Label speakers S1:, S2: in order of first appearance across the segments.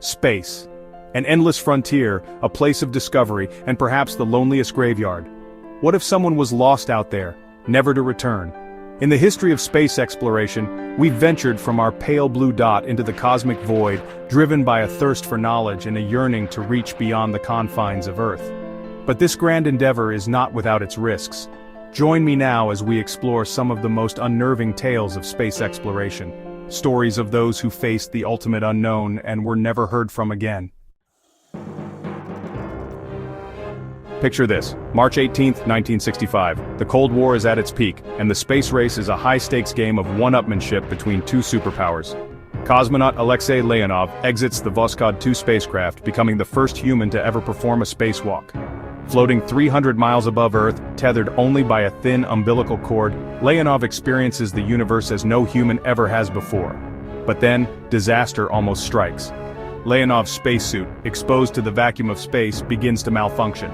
S1: Space. An endless frontier, a place of discovery, and perhaps the loneliest graveyard. What if someone was lost out there, never to return? In the history of space exploration, we've ventured from our pale blue dot into the cosmic void, driven by a thirst for knowledge and a yearning to reach beyond the confines of Earth. But this grand endeavor is not without its risks. Join me now as we explore some of the most unnerving tales of space exploration. Stories of those who faced the ultimate unknown and were never heard from again. Picture this, March 18, 1965. The Cold War is at its peak, and the space race is a high-stakes game of one-upmanship between two superpowers. Cosmonaut Alexei Leonov exits the Voskhod 2 spacecraft, becoming the first human to ever perform a spacewalk. Floating 300 miles above Earth, tethered only by a thin umbilical cord, Leonov experiences the universe as no human ever has before. But then, disaster almost strikes. Leonov's spacesuit, exposed to the vacuum of space, begins to malfunction.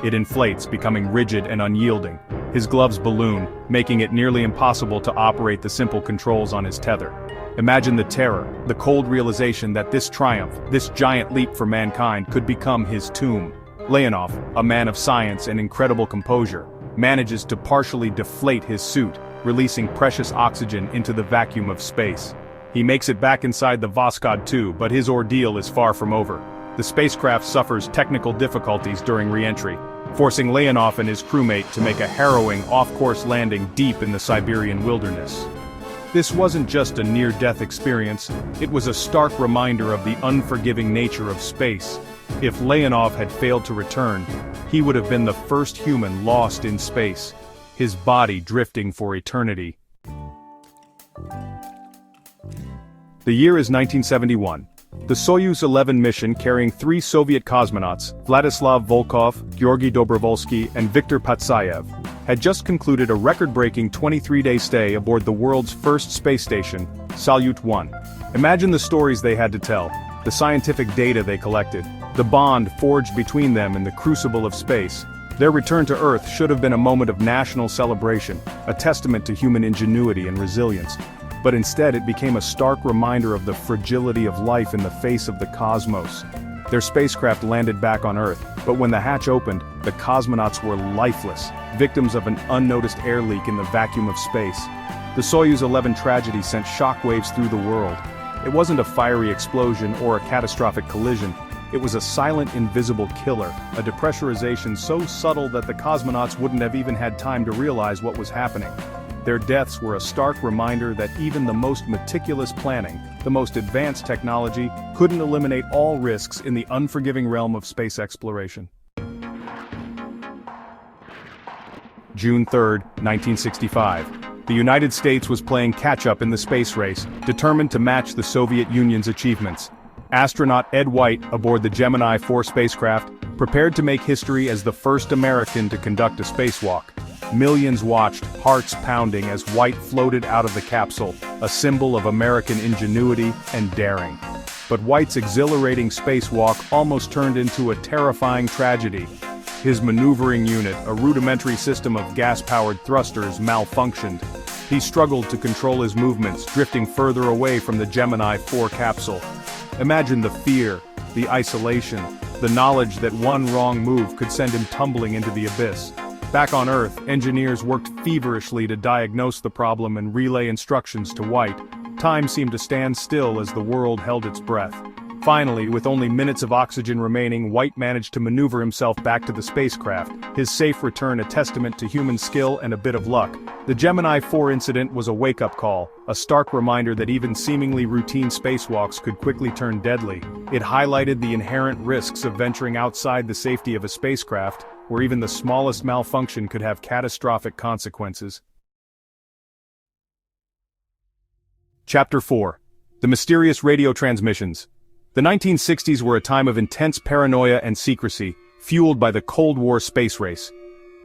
S1: It inflates, becoming rigid and unyielding. His gloves balloon, making it nearly impossible to operate the simple controls on his tether. Imagine the terror, the cold realization that this triumph, this giant leap for mankind, could become his tomb. Leonov, a man of science and incredible composure, manages to partially deflate his suit, releasing precious oxygen into the vacuum of space. He makes it back inside the Voskhod 2, but his ordeal is far from over. The spacecraft suffers technical difficulties during re-entry, forcing Leonov and his crewmate to make a harrowing off-course landing deep in the Siberian wilderness. This wasn't just a near-death experience, it was a stark reminder of the unforgiving nature of space. If Leonov had failed to return, he would have been the first human lost in space, his body drifting for eternity. The year is 1971. The Soyuz 11 mission carrying 3 Soviet cosmonauts, Vladislav Volkov, Georgy Dobrovolsky, and Viktor Patsayev, had just concluded a record-breaking 23-day stay aboard the world's first space station, Salyut 1. Imagine the stories they had to tell, the scientific data they collected, the bond forged between them in the crucible of space. Their return to Earth should have been a moment of national celebration, a testament to human ingenuity and resilience. But instead it became a stark reminder of the fragility of life in the face of the cosmos. Their spacecraft landed back on Earth, but when the hatch opened, the cosmonauts were lifeless, victims of an unnoticed air leak in the vacuum of space. The Soyuz 11 tragedy sent shockwaves through the world. It wasn't a fiery explosion or a catastrophic collision. It was a silent, invisible killer, a depressurization so subtle that the cosmonauts wouldn't have even had time to realize what was happening. Their deaths were a stark reminder that even the most meticulous planning, the most advanced technology, couldn't eliminate all risks in the unforgiving realm of space exploration. June 3, 1965. The United States was playing catch-up in the space race, determined to match the Soviet Union's achievements. Astronaut Ed White, aboard the Gemini 4 spacecraft, prepared to make history as the first American to conduct a spacewalk. Millions watched, hearts pounding, as White floated out of the capsule, a symbol of American ingenuity and daring. But White's exhilarating spacewalk almost turned into a terrifying tragedy. His maneuvering unit, a rudimentary system of gas-powered thrusters, malfunctioned. He struggled to control his movements, drifting further away from the Gemini 4 capsule. Imagine the fear, the isolation, the knowledge that one wrong move could send him tumbling into the abyss. Back on Earth, engineers worked feverishly to diagnose the problem and relay instructions to White. Time seemed to stand still as the world held its breath. Finally, with only minutes of oxygen remaining, White managed to maneuver himself back to the spacecraft, his safe return a testament to human skill and a bit of luck. The Gemini 4 incident was a wake-up call, a stark reminder that even seemingly routine spacewalks could quickly turn deadly. It highlighted the inherent risks of venturing outside the safety of a spacecraft, where even the smallest malfunction could have catastrophic consequences. Chapter 4. The Mysterious Radio Transmissions. The 1960s were a time of intense paranoia and secrecy, fueled by the Cold War space race.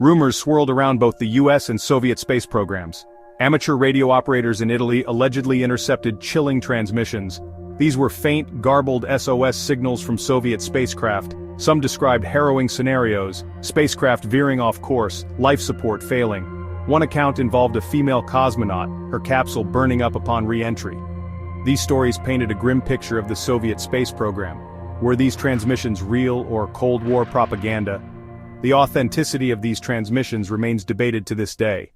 S1: Rumors swirled around both the US and Soviet space programs. Amateur radio operators in Italy allegedly intercepted chilling transmissions. These were faint, garbled SOS signals from Soviet spacecraft. Some described harrowing scenarios, spacecraft veering off course, life support failing. One account involved a female cosmonaut, her capsule burning up upon re-entry. These stories painted a grim picture of the Soviet space program. Were these transmissions real or Cold War propaganda? The authenticity of these transmissions remains debated to this day.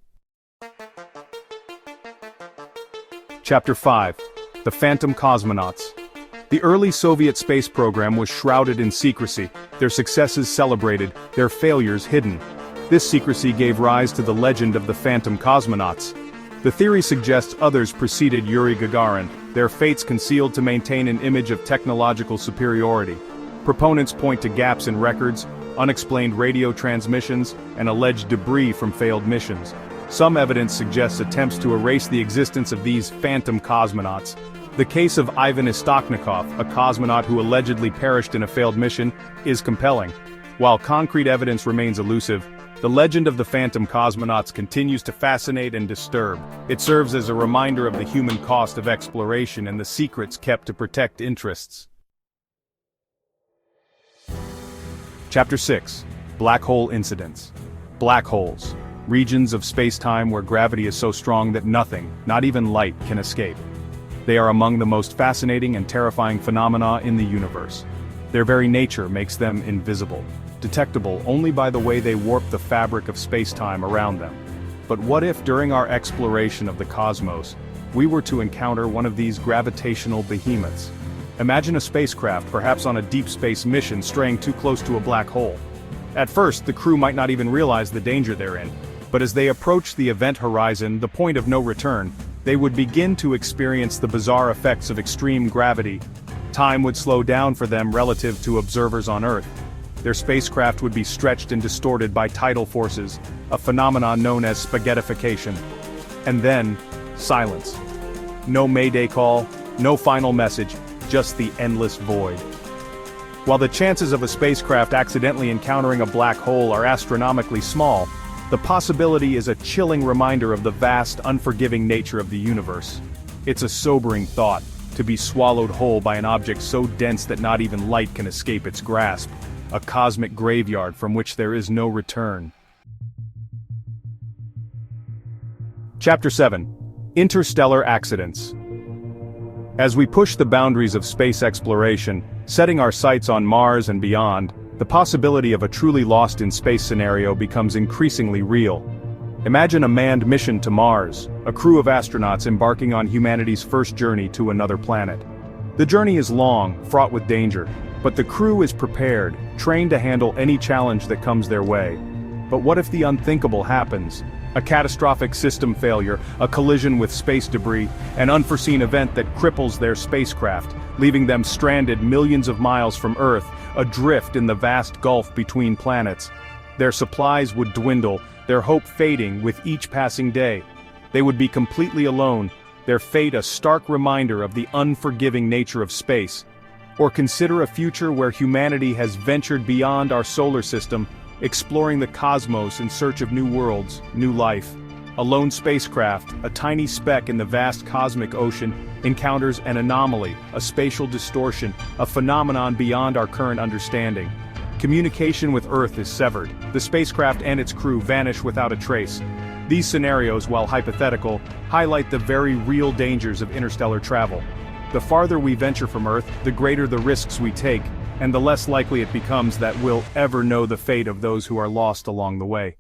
S1: Chapter 5. The Phantom Cosmonauts. The early Soviet space program was shrouded in secrecy, their successes celebrated, their failures hidden. This secrecy gave rise to the legend of the Phantom Cosmonauts. The theory suggests others preceded Yuri Gagarin, their fates concealed to maintain an image of technological superiority. Proponents point to gaps in records, unexplained radio transmissions, and alleged debris from failed missions. Some evidence suggests attempts to erase the existence of these phantom cosmonauts. The case of Ivan Istoknikov, a cosmonaut who allegedly perished in a failed mission, is compelling. While concrete evidence remains elusive, the legend of the Phantom Cosmonauts continues to fascinate and disturb. It serves as a reminder of the human cost of exploration and the secrets kept to protect interests. Chapter 6. Black Hole Incidents. Black holes. Regions of space-time where gravity is so strong that nothing, not even light, can escape. They are among the most fascinating and terrifying phenomena in the universe. Their very nature makes them invisible, detectable only by the way they warp the fabric of space-time around them. But what if during our exploration of the cosmos, we were to encounter one of these gravitational behemoths? Imagine a spacecraft perhaps on a deep space mission straying too close to a black hole. At first, the crew might not even realize the danger they're in, but as they approach the event horizon, the point of no return, they would begin to experience the bizarre effects of extreme gravity. Time would slow down for them relative to observers on Earth. Their spacecraft would be stretched and distorted by tidal forces, a phenomenon known as spaghettification. And then, silence. No mayday call, no final message, just the endless void. While the chances of a spacecraft accidentally encountering a black hole are astronomically small, the possibility is a chilling reminder of the vast, unforgiving nature of the universe. It's a sobering thought, to be swallowed whole by an object so dense that not even light can escape its grasp. A cosmic graveyard from which there is no return. Chapter 7. Interstellar Accidents. As we push the boundaries of space exploration, setting our sights on Mars and beyond, the possibility of a truly lost in space scenario becomes increasingly real. Imagine a manned mission to Mars, a crew of astronauts embarking on humanity's first journey to another planet. The journey is long, fraught with danger, but the crew is prepared, trained to handle any challenge that comes their way. But what if the unthinkable happens? A catastrophic system failure, a collision with space debris, an unforeseen event that cripples their spacecraft, leaving them stranded millions of miles from Earth, adrift in the vast gulf between planets. Their supplies would dwindle, their hope fading with each passing day. They would be completely alone, their fate a stark reminder of the unforgiving nature of space. Or consider a future where humanity has ventured beyond our solar system, exploring the cosmos in search of new worlds, new life. A lone spacecraft, a tiny speck in the vast cosmic ocean, encounters an anomaly, a spatial distortion, a phenomenon beyond our current understanding. Communication with Earth is severed. The spacecraft and its crew vanish without a trace. These scenarios, while hypothetical, highlight the very real dangers of interstellar travel. The farther we venture from Earth, the greater the risks we take, and the less likely it becomes that we'll ever know the fate of those who are lost along the way.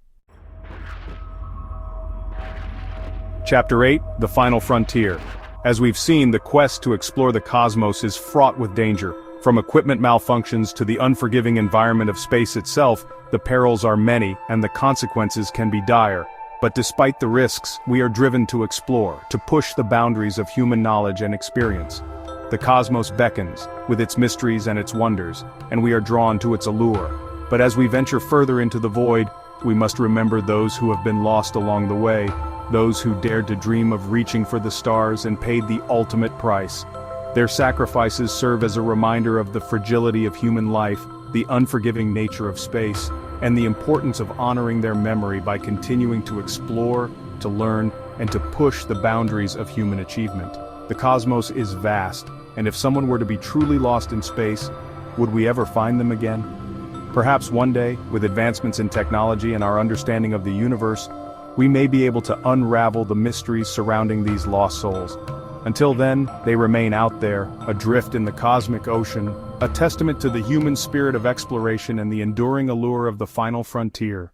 S1: Chapter 8. The Final Frontier. As we've seen, the quest to explore the cosmos is fraught with danger. From equipment malfunctions to the unforgiving environment of space itself, the perils are many and the consequences can be dire. But despite the risks, we are driven to explore, to push the boundaries of human knowledge and experience. The cosmos beckons, with its mysteries and its wonders, and we are drawn to its allure. But as we venture further into the void, we must remember those who have been lost along the way, those who dared to dream of reaching for the stars and paid the ultimate price. Their sacrifices serve as a reminder of the fragility of human life, the unforgiving nature of space, and the importance of honoring their memory by continuing to explore, to learn, and to push the boundaries of human achievement. The cosmos is vast, and if someone were to be truly lost in space, would we ever find them again? Perhaps one day, with advancements in technology and our understanding of the universe, we may be able to unravel the mysteries surrounding these lost souls. Until then, they remain out there, adrift in the cosmic ocean, a testament to the human spirit of exploration and the enduring allure of the final frontier.